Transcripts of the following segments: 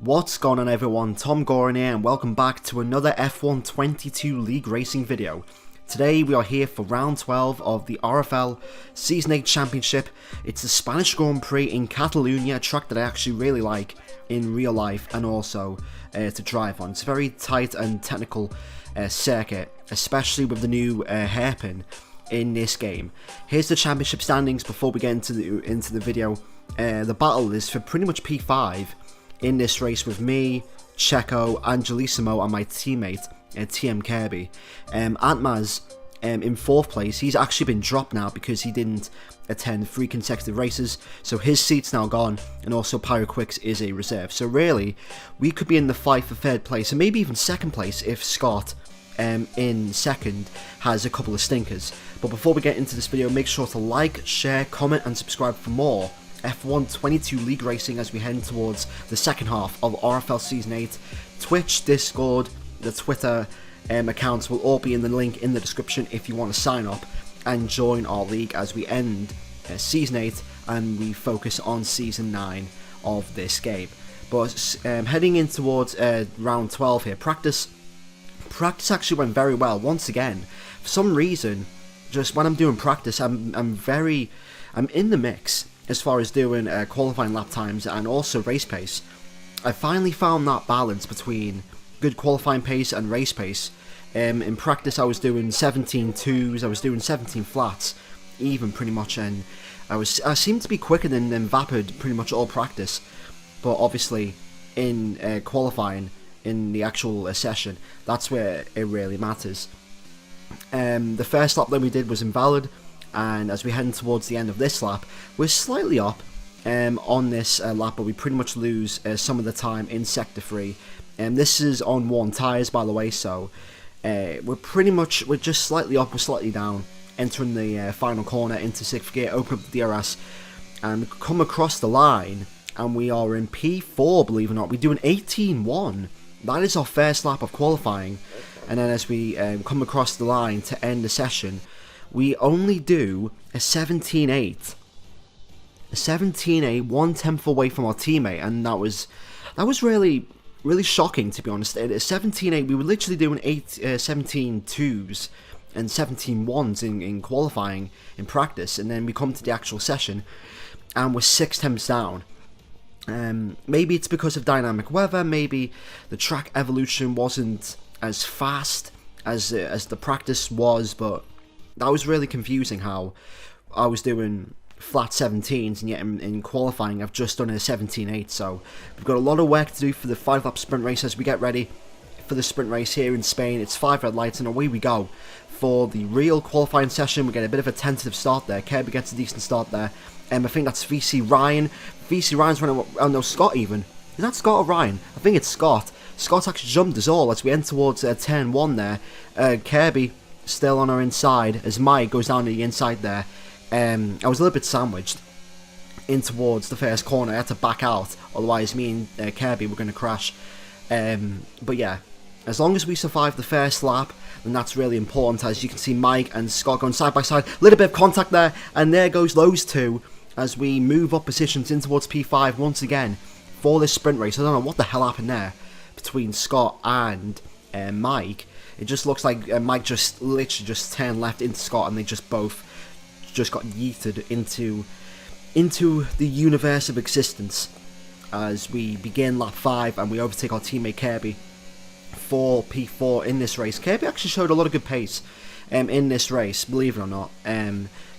What's going on everyone, TomGorian here and welcome back to another F1 22 League Racing video. Today we are here for round 12 of the RFL Season 8 Championship. It's the Spanish Grand Prix in Catalonia, a track that I actually really like in real life and also to drive on. It's a very tight and technical circuit, especially with the new hairpin in this game. Here's the championship standings before we get into the video. The battle is for pretty much P5 in this race with me, Checo, Angelissimo and my teammate, TM Kirby. Antmaz in 4th place. He's actually been dropped now because he didn't attend 3 consecutive races, so his seat's now gone, and also Pyroquicks is a reserve. So really, we could be in the fight for 3rd place, and maybe even 2nd place if Scott in 2nd has a couple of stinkers. But before we get into this video, make sure to like, share, comment and subscribe for more F1 22 League Racing as we head towards the second half of RFL Season 8. Twitch, Discord, the Twitter accounts will all be in the link in the description if you want to sign up and join our league as we end Season 8 and we focus on Season 9 of this game. But heading in towards round 12 here, practice actually went very well once again. For some reason, just when I'm doing practice, I'm in the mix as far as doing qualifying lap times and also race pace. I finally found that balance between good qualifying pace and race pace. In practice I was doing 17 twos, I was doing 17 flats, even pretty much, and I seemed to be quicker than Vapid pretty much all practice. But obviously in qualifying, in the actual session, that's where it really matters. The first lap that we did was invalid, and as we head towards the end of this lap, we're slightly up on this lap, but we pretty much lose some of the time in Sector 3. This is on 1 tyres, by the way, so we're just slightly up, we're slightly down, entering the final corner into 6th gear, open up the DRS, and come across the line, and we are in P4, believe it or not. We do an 18-1. That is our first lap of qualifying, and then as we come across the line to end the session, we only do a 17-8. A 17-8, 1/10 away from our teammate, and that was really shocking, to be honest. At 17-8, we were literally doing 17 twos and 17 ones in qualifying in practice, and then we come to the actual session and we're 6 down. Maybe it's because of dynamic weather, maybe the track evolution wasn't as fast as the practice was, but that was really confusing how I was doing flat 17s and yet in qualifying I've just done a 17-8. So we've got a lot of work to do for the 5-lap sprint race as we get ready for the sprint race here in Spain. It's 5 red lights and away we go for the real qualifying session. We get a bit of a tentative start there. Kirby gets a decent start there. I think that's VC Ryan. VC Ryan's running, oh no, Scott even. Is that Scott or Ryan? I think it's Scott. Scott actually jumped us all as we enter towards turn 1 there. Kirby still on our inside as Mike goes down to the inside there. I was a little bit sandwiched in towards the first corner. I had to back out, otherwise me and Kirby were going to crash. But yeah, as long as we survive the first lap, then that's really important. As you can see, Mike and Scott going side by side, a little bit of contact there, and there goes those two as we move up positions in towards P5 once again for this sprint race. I don't know what the hell happened there between Scott and Mike. It just looks like Mike just literally just turned left into Scott, and they just both just got yeeted into the universe of existence as we begin lap 5 and we overtake our teammate Kirby for P4 in this race. Kirby actually showed a lot of good pace in this race, believe it or not,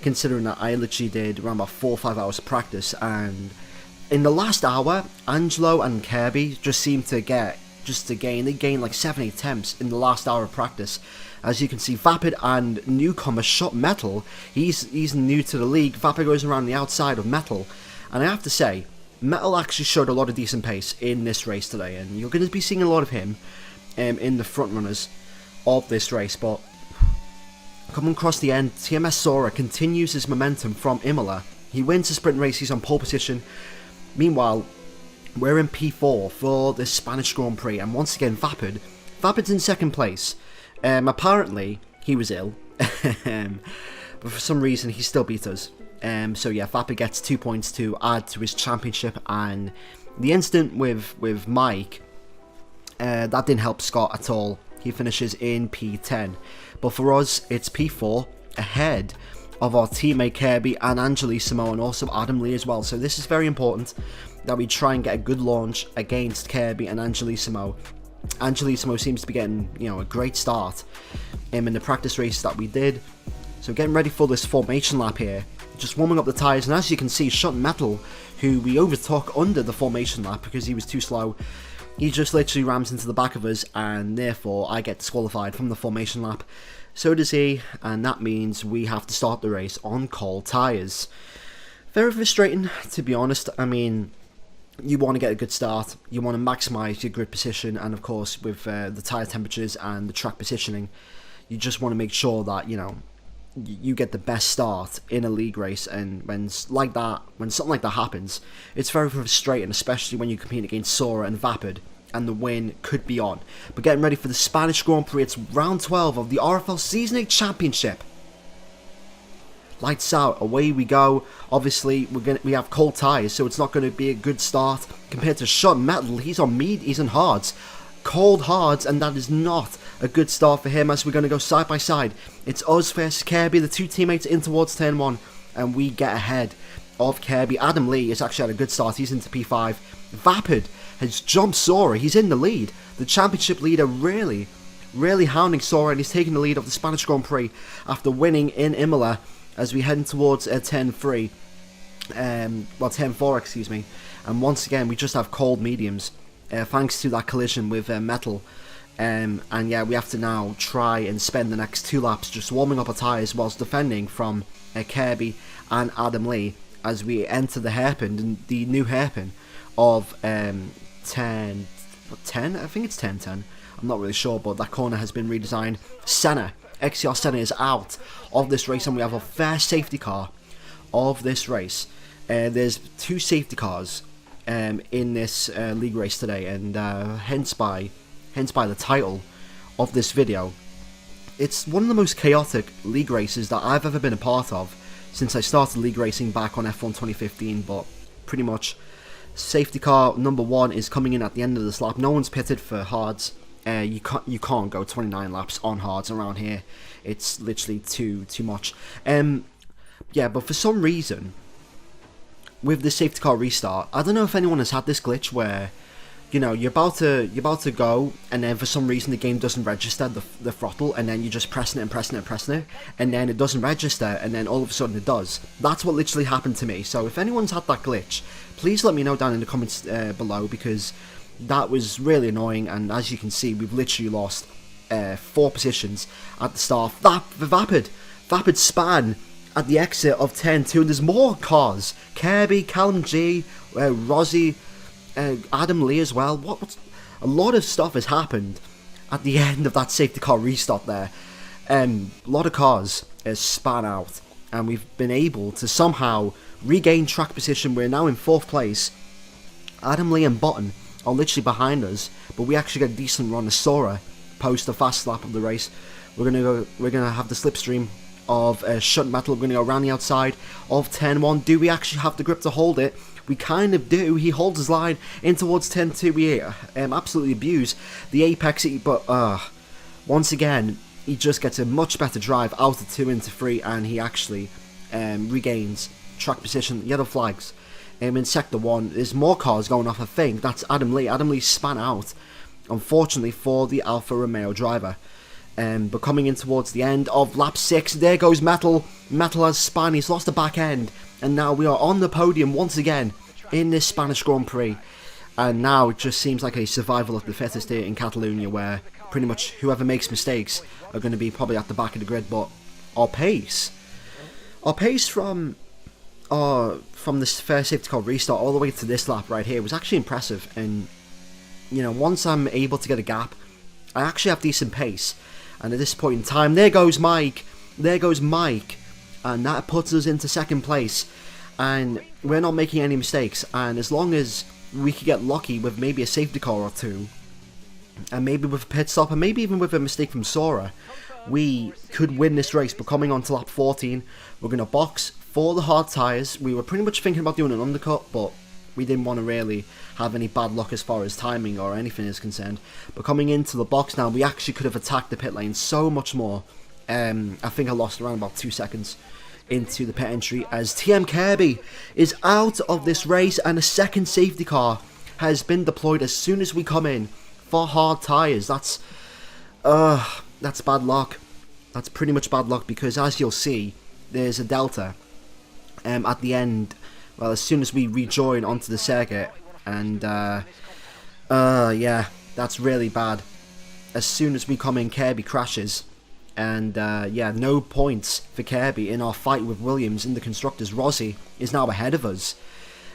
considering that I literally did around about 4 or 5 hours of practice, and in the last hour Angelo and Kirby just seemed to gain like 7-8 attempts in the last hour of practice. As you can see, Vapid and newcomer Shot Metal, he's new to the league. Vapid goes around the outside of Metal, and I have to say, Metal actually showed a lot of decent pace in this race today, and you're going to be seeing a lot of him in the front runners of this race. But coming across the end, TMS Sora continues his momentum from Imola. He wins the sprint race, he's on pole position. Meanwhile, we're in P4 for the Spanish Grand Prix, and once again Vapid's in 2nd place. Apparently he was ill, but for some reason he still beat us. So yeah, Vapid gets 2 points to add to his championship, and The incident with Mike, that didn't help Scott at all. He finishes in P10. But for us, it's P4, ahead of our teammate Kirby and Angelissimo, and also Adam Lee as well. So this is very important that we try and get a good launch against Kirby and Angelissimo. Angelissimo seems to be getting, a great start in the practice race that we did. So getting ready for this formation lap here, just warming up the tyres, and as you can see, Shut Metal, who we overtook under the formation lap because he was too slow, he just literally rams into the back of us, and therefore I get disqualified from the formation lap. So does he, and that means we have to start the race on cold tyres. Very frustrating, to be honest. I mean, you want to get a good start, you want to maximise your grid position, and of course with the tyre temperatures and the track positioning, you just want to make sure that, you get the best start in a league race. And when something like that happens, it's very frustrating, especially when you compete against Sora and Vapid, and the win could be on. But getting ready for the Spanish Grand Prix, it's round 12 of the RFL Season 8 Championship. Lights out, away we go. Obviously, we have cold tyres, so it's not going to be a good start compared to Shut Metal. He's on hards, cold hards, and that is not a good start for him, as we're going to go side by side. It's us versus Kirby, the two teammates in towards turn 1, and we get ahead of Kirby. Adam Lee has actually had a good start, he's into P5. Vapid has jumped Sora, he's in the lead. The championship leader really hounding Sora, and he's taking the lead of the Spanish Grand Prix after winning in Imola, as we head towards turn 3. Turn 4, excuse me. And once again, we just have cold mediums, thanks to that collision with Metal. And yeah, we have to now try and spend the next 2 laps just warming up our tyres whilst defending from Kirby and Adam Lee as we enter the hairpin, the new hairpin of 10, I think it's 10. I'm not really sure, but that corner has been redesigned. XCR Senna is out of this race, and we have a first safety car of this race. There's 2 safety cars in this league race today, and hence by the title of this video. It's one of the most chaotic league races that I've ever been a part of since I started league racing back on F1 2015, but pretty much safety car number 1 is coming in at the end of this lap. No one's pitted for hards. You can't go 29 laps on hards around here. It's literally too much. Yeah, but for some reason, with the safety car restart, I don't know if anyone has had this glitch where, you're about to go, and then for some reason the game doesn't register the throttle, and then you're just pressing it, and then it doesn't register, and then all of a sudden it does. That's what literally happened to me. So if anyone's had that glitch, please let me know down in the comments below, because that was really annoying. And as you can see, we've literally lost 4 positions at the start. Vapid span at the exit of turn 2, and there's more cars. Kirby, Callum G, Rozzy, Adam Lee as well. A lot of stuff has happened at the end of that safety car restart there. A lot of cars span out, and we've been able to somehow regain track position. We're now in 4th place. Adam Lee and Button are literally behind us, but we actually get a decent run of Sora post the fast lap of the race. We're gonna have the slipstream of Shut Metal. We're gonna go around the outside of turn 1. Do we actually have the grip to hold it? We kind of do. He holds his line in towards turn 2. We absolutely abuse the apex, but once again, he just gets a much better drive out of 2 into 3, and he actually regains track position. Yellow flags in sector 1. There's more cars going off. I think that's Adam Lee. Adam Lee span out, unfortunately for the Alfa Romeo driver. But coming in towards the end of lap 6, there goes Metal. Metal has spun, he's lost the back end, and now we are on the podium once again in this Spanish Grand Prix. And now it just seems like a survival of the fittest here in Catalonia, where pretty much whoever makes mistakes are going to be probably at the back of the grid. But our pace from this first safety car restart all the way to this lap right here was actually impressive. And once I'm able to get a gap, I actually have decent pace. And at this point in time, there goes Mike, and that puts us into 2nd place, and we're not making any mistakes. And as long as we could get lucky with maybe a safety car or 2, and maybe with a pit stop, and maybe even with a mistake from Sora, we could win this race. But coming on to lap 14, we're going to box for the hard tyres. We were pretty much thinking about doing an undercut, but we didn't want to really have any bad luck as far as timing or anything is concerned. But coming into the box now, we actually could have attacked the pit lane so much more. I think I lost around about 2 seconds into the pit entry as TM Kirby is out of this race, and a second safety car has been deployed as soon as we come in for hard tyres. That's bad luck. That's pretty much bad luck, because as you'll see, there's a delta at the end, well, as soon as we rejoin onto the circuit, and yeah, that's really bad. As soon as we come in, Kirby crashes, and yeah, no points for Kirby in our fight with Williams in the Constructors. Rossi is now ahead of us,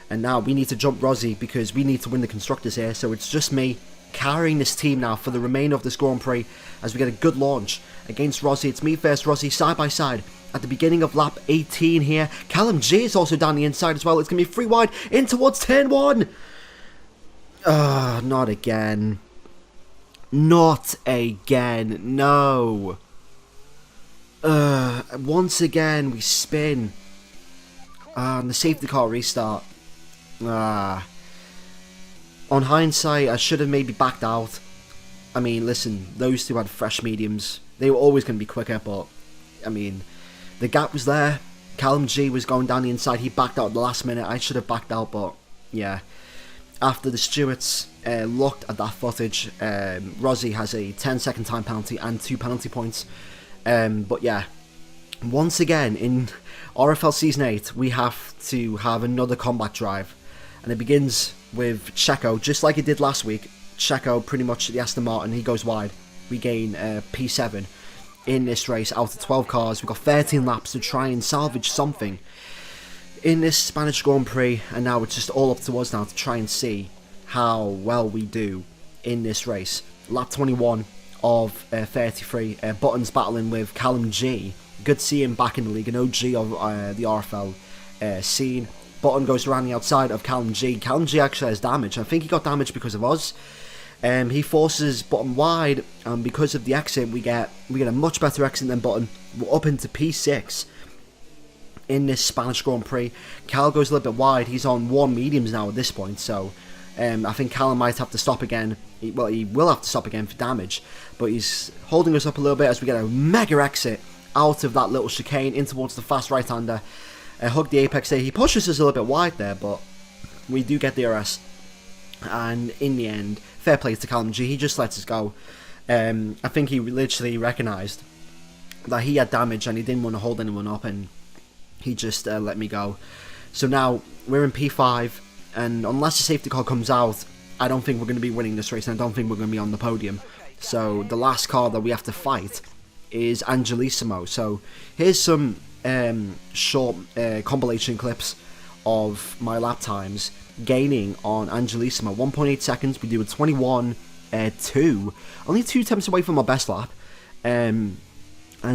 and now we need to jump Rossi because we need to win the Constructors here. So it's just me carrying this team now for the remainder of this Grand Prix as we get a good launch against Rossi. It's me versus Rossi side by side at the beginning of lap 18 here. Callum G is also down the inside as well. It's going to be 3 wide in towards turn 1. Not again. Not again. No. Once again we spin. And the safety car restart. On hindsight, I should have maybe backed out. I mean, listen, those two had fresh mediums. They were always going to be quicker, but I mean, the gap was there. Callum G was going down the inside. He backed out at the last minute. I should have backed out, but yeah. After the stewards looked at that footage, Rossi has a 10-second time penalty and 2 penalty points. But yeah, once again in RFL Season 8, we have to have another combat drive. And it begins with Checo, just like it did last week. Checo, pretty much the Aston Martin, he goes wide. We gain P7 in this race out of 12 cars. We've got 13 laps to try and salvage something in this Spanish Grand Prix, and now it's just all up to us now to try and see how well we do in this race. Lap 21 of 33, Buttons battling with Callum G. Good to see him back in the league, an OG of the RFL scene. Button goes around the outside of Callum G. Callum G actually has damage. I think he got damage because of us. He forces Button wide, and because of the exit, we get a much better exit than Button. We're up into P6 in this Spanish Grand Prix. Cal goes a little bit wide. He's on 1 mediums now at this point, so I think Callum might have to stop again. Well, he will have to stop again for damage, but he's holding us up a little bit as we get a mega exit out of that little chicane in towards the fast right-hander. Hug the apex there. He pushes us a little bit wide there, but we do get the RS. And in the end, fair play to Callum G. He just lets us go. I think he literally recognised that he had damage and he didn't want to hold anyone up, and he just let me go. So now we're in P5, and unless the safety car comes out, I don't think we're going to be winning this race, and I don't think we're going to be on the podium. So the last car that we have to fight is Angelissimo. So here's some short compilation clips of my lap times gaining on Angelissimo. 1.8 seconds. We do a 21.2. Only 2 attempts away from our best lap. And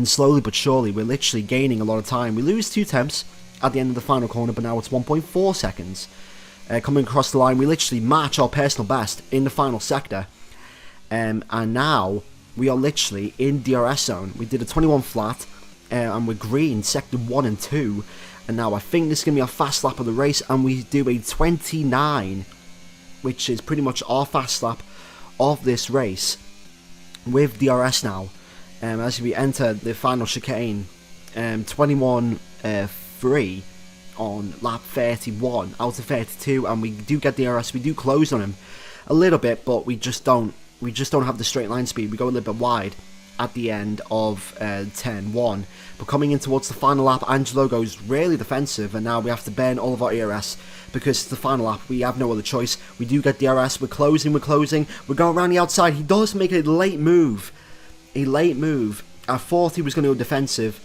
slowly but surely, we're literally gaining a lot of time. We lose 2 attempts at the end of the final corner, but now it's 1.4 seconds. Coming across the line, we literally match our personal best in the final sector. And now we are literally in DRS zone. We did a 21 flat, and we're green, sector 1 and 2. And now I think this is going to be our fast lap of the race, and we do a 29, which is pretty much our fast lap of this race with DRS now. As we enter the final chicane, 21.3 on lap 31 out of 32, and we do get DRS. We do close on him a little bit, but we just don't have the straight line speed. We go a little bit wide at the end of turn 1. But coming in towards the final lap, Angelo goes really defensive, and now we have to burn all of our ERS because it's the final lap. We have no other choice. We do get DRS. We're closing. We're going around the outside. He does make a late move. I thought he was going to go defensive,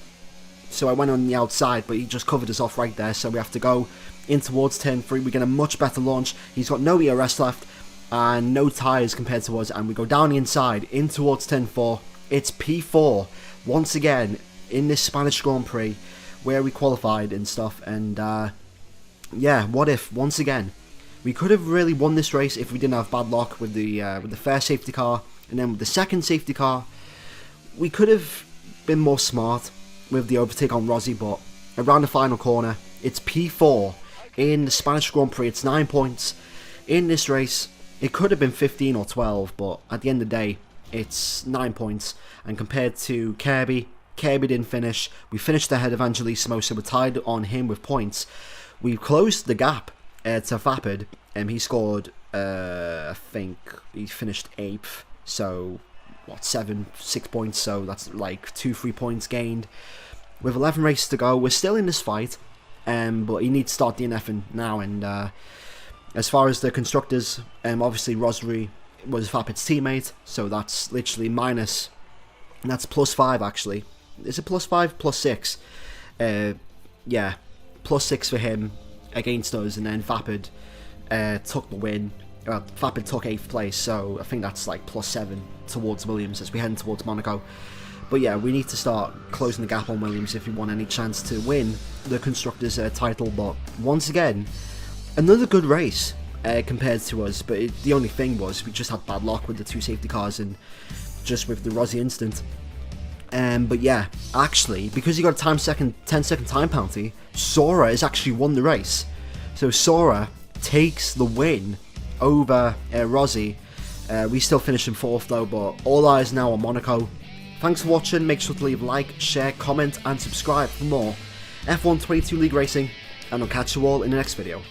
so I went on the outside, but he just covered us off right there. So we have to go in towards turn 3. We get a much better launch. He's got no ERS left and no tyres compared to us, and we go down the inside in towards turn 4. It's P4 once again in this Spanish Grand Prix where we qualified and stuff. And yeah, what if once again we could have really won this race if we didn't have bad luck with the first safety car, and then with the second safety car we could have been more smart with the overtake on Rossi. But around the final corner, it's P4 in the Spanish Grand Prix. It's 9 points. in this race, it could have been 15 or 12, but at the end of the day, it's 9 points. And compared to Kirby didn't finish. We finished ahead of Angelissimo, so we're tied on him with points. We closed the gap to Vapid, and he scored, I think, he finished 8th, so, what, 6 points, so that's like 2-3 points gained. With 11 races to go, we're still in this fight, but he needs to start DNFing now, and as far as the constructors, obviously Rosary was Vapid's teammate, so that's literally minus, and that's +5 actually. Is it +5? +6. Yeah, +6 for him against us, and then Vapid took the win. Vapid took 8th place, so I think that's like +7 towards Williams as we head towards Monaco. But yeah, we need to start closing the gap on Williams if we want any chance to win the Constructors' title. But once again, another good race compared to us, but the only thing was we just had bad luck with the 2 safety cars and just with the Rossi incident. But yeah, actually, because he got a 10-second time penalty, Sora has actually won the race. So Sora takes the win over Rossi. We still finished in 4th though, but all eyes now on Monaco. Thanks for watching, make sure to leave a like, share, comment and subscribe for more F1 22 League Racing, and I'll catch you all in the next video.